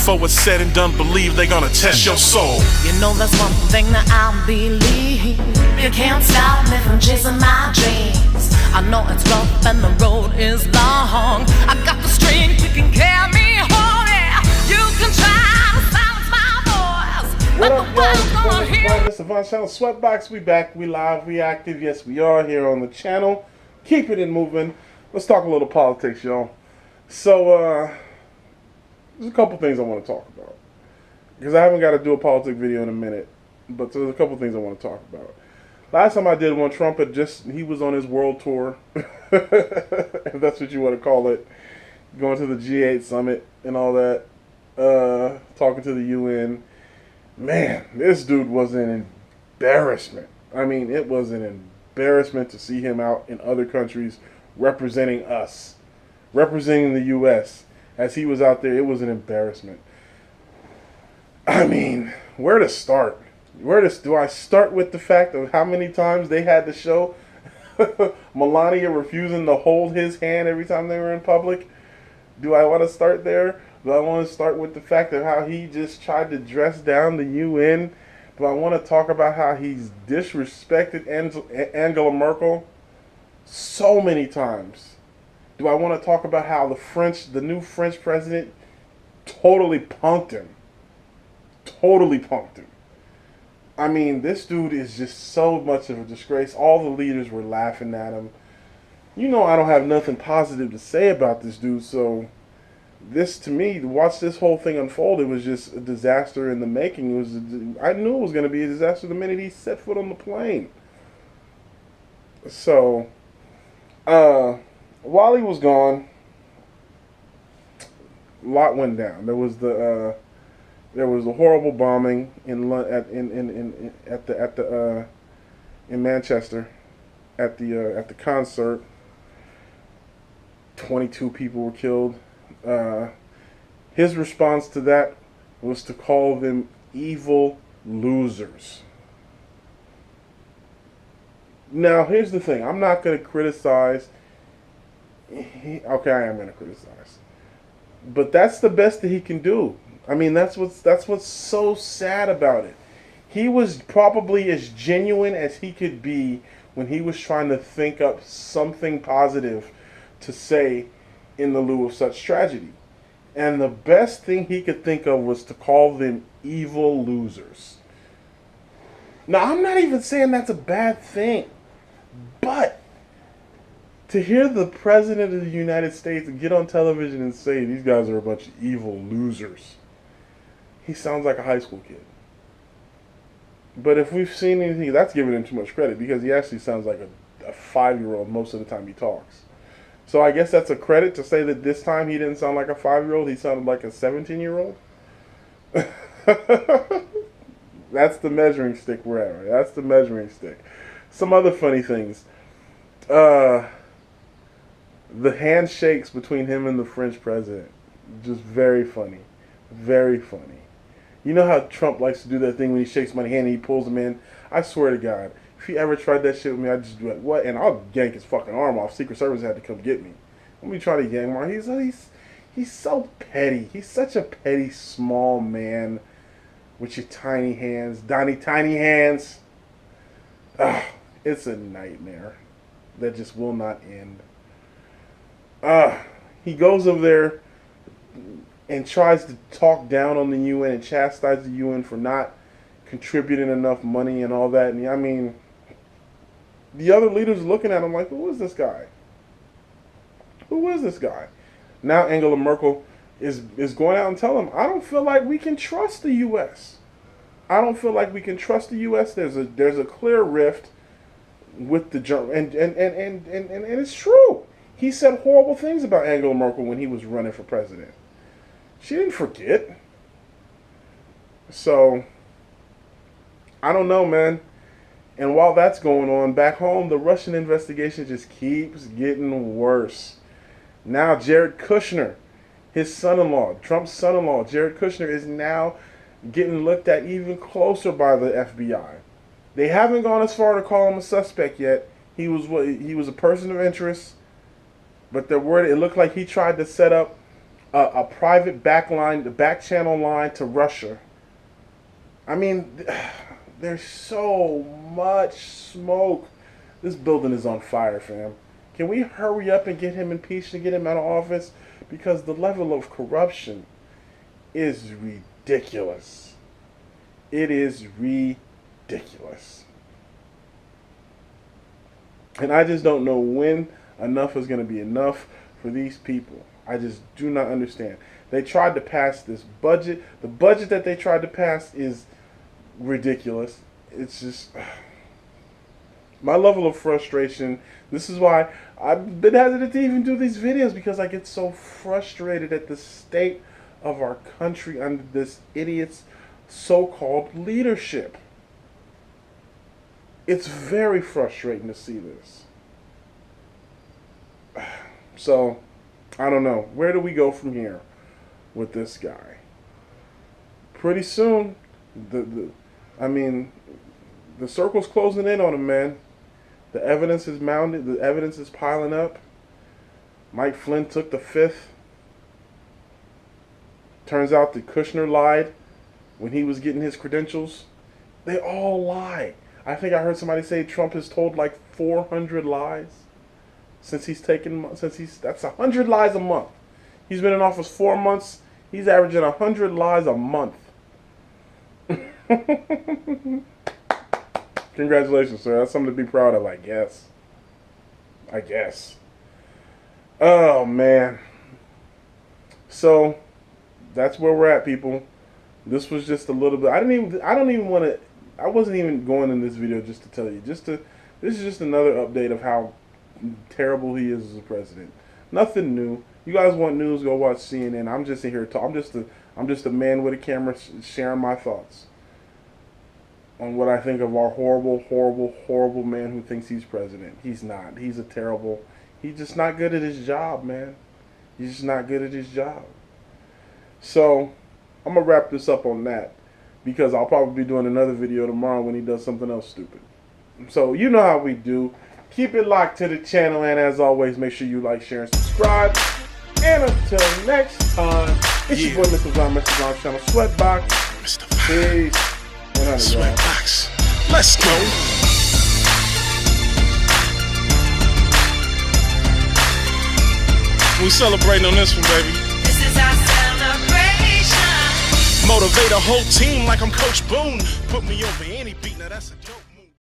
before it's said and done, believe they gonna test your soul. You know there's one thing that I believe. You can't stop me from chasing my dreams. I know it's rough and the road is long. I got the strength that can carry me home. Yeah, you can try to silence my voice. What up, y'all? It's the Savant Channel Sweatbox. We back. We live. We active. Yes, we are here on the channel. Keep it moving. Let's talk a little politics, y'all. So, there's a couple things I want to talk about. Because I haven't got to do a politics video in a minute. But there's a couple things I want to talk about. Last time I did one, Trump he was on his world tour. If that's what you want to call it. Going to the G8 summit and all that. Talking to the UN. Man, this dude was an embarrassment. I mean, it was an embarrassment to see him out in other countries representing us. Representing the U.S. As he was out there, it was an embarrassment. I mean, where to start? Do I start with the fact of how many times they had to show Melania refusing to hold his hand every time they were in public? Do I want to start there? Do I want to start with the fact of how he just tried to dress down the UN? Do I want to talk about how he's disrespected Angela Merkel so many times? Do I want to talk about how the new French president totally punked him? Totally punked him. I mean, this dude is just so much of a disgrace. All the leaders were laughing at him. You know I don't have nothing positive to say about this dude, so this, to me, to watch this whole thing unfold, it was just a disaster in the making. I knew it was going to be a disaster the minute he set foot on the plane. So, while he was gone, a lot went down. There was the horrible bombing in Manchester at the concert. 22 people were killed. His response to that was to call them evil losers. Now, here's the thing. I'm not going to criticize. Okay, I am going to criticize. But that's the best that he can do. I mean, that's what's so sad about it. He was probably as genuine as he could be when he was trying to think up something positive to say in the lieu of such tragedy. And the best thing he could think of was to call them evil losers. Now, I'm not even saying that's a bad thing. But to hear the President of the United States get on television and say these guys are a bunch of evil losers, he sounds like a high school kid. But if we've seen anything, that's giving him too much credit, because he actually sounds like a 5-year-old most of the time he talks. So I guess that's a credit to say that this time he didn't sound like a 5-year-old, he sounded like a 17-year-old. That's the measuring stick we're at, right? That's the measuring stick. Some other funny things. The handshakes between him and the French president, just very funny. Very funny. You know how Trump likes to do that thing when he shakes my hand and he pulls him in? I swear to God, if he ever tried that shit with me, I'd just be like, what? And I'll yank his fucking arm off. Secret Service had to come get me. Let me try to yank him off. He's so petty. He's such a petty, small man with your tiny hands. Tiny hands. Ugh, it's a nightmare that just will not end. He goes over there and tries to talk down on the UN and chastise the UN for not contributing enough money and all that. And I mean, the other leaders are looking at him like, who is this guy? Who is this guy? Now Angela Merkel is going out and telling him, I don't feel like we can trust the U.S. I don't feel like we can trust the U.S. There's a clear rift with the German, and it's true. He said horrible things about Angela Merkel when he was running for president. She didn't forget. So, I don't know, man. And while that's going on, back home, the Russian investigation just keeps getting worse. Now, Jared Kushner, his son-in-law, Trump's son-in-law, Jared Kushner, is now getting looked at even closer by the FBI. They haven't gone as far to call him a suspect yet. He was a person of interest, but they're worried. It looked like he tried to set up a private back channel line to Russia. I mean, there's so much smoke. This building is on fire, fam. Can we hurry up and get him impeached and get him out of office? Because the level of corruption is ridiculous. It is ridiculous. And I just don't know when enough is going to be enough for these people. I just do not understand. They tried to pass this budget. The budget that they tried to pass is ridiculous. It's just my level of frustration. This is why I've been hesitant to even do these videos, because I get so frustrated at the state of our country under this idiot's so-called leadership. It's very frustrating to see this. So, I don't know. Where do we go from here with this guy? Pretty soon, the circle's closing in on him, man. The evidence is mounted. The evidence is piling up. Mike Flynn took the fifth. Turns out that Kushner lied when he was getting his credentials. They all lie. I think I heard somebody say Trump has told like 400 lies since that's 100 lies a month. He's been in office 4 months. He's averaging 100 lies a month. Congratulations, sir. That's something to be proud of, I guess. Oh, man. So, that's where we're at, people. This was just a little bit. I wasn't even going in this video just to tell you. This is just another update of how terrible he is as a president. Nothing new. You guys want news? Go watch CNN. I'm just here to talk. I'm just a man with a camera sharing my thoughts on what I think of our horrible, horrible, horrible man who thinks he's president. He's not. He's just not good at his job, man. He's just not good at his job. So, I'm going to wrap this up on that, because I'll probably be doing another video tomorrow when he does something else stupid. So, you know how we do. Keep it locked to the channel, and as always, make sure you like, share, and subscribe. And until next time, it's your boy, Mr. Von, Mr. Von Channel, Sweatbox. Mr. Von. Peace. Sweatbox. Let's go. We celebrating on this one, baby. This is our celebration. Motivate a whole team like I'm Coach Boone. Put me over any beat, now that's a joke.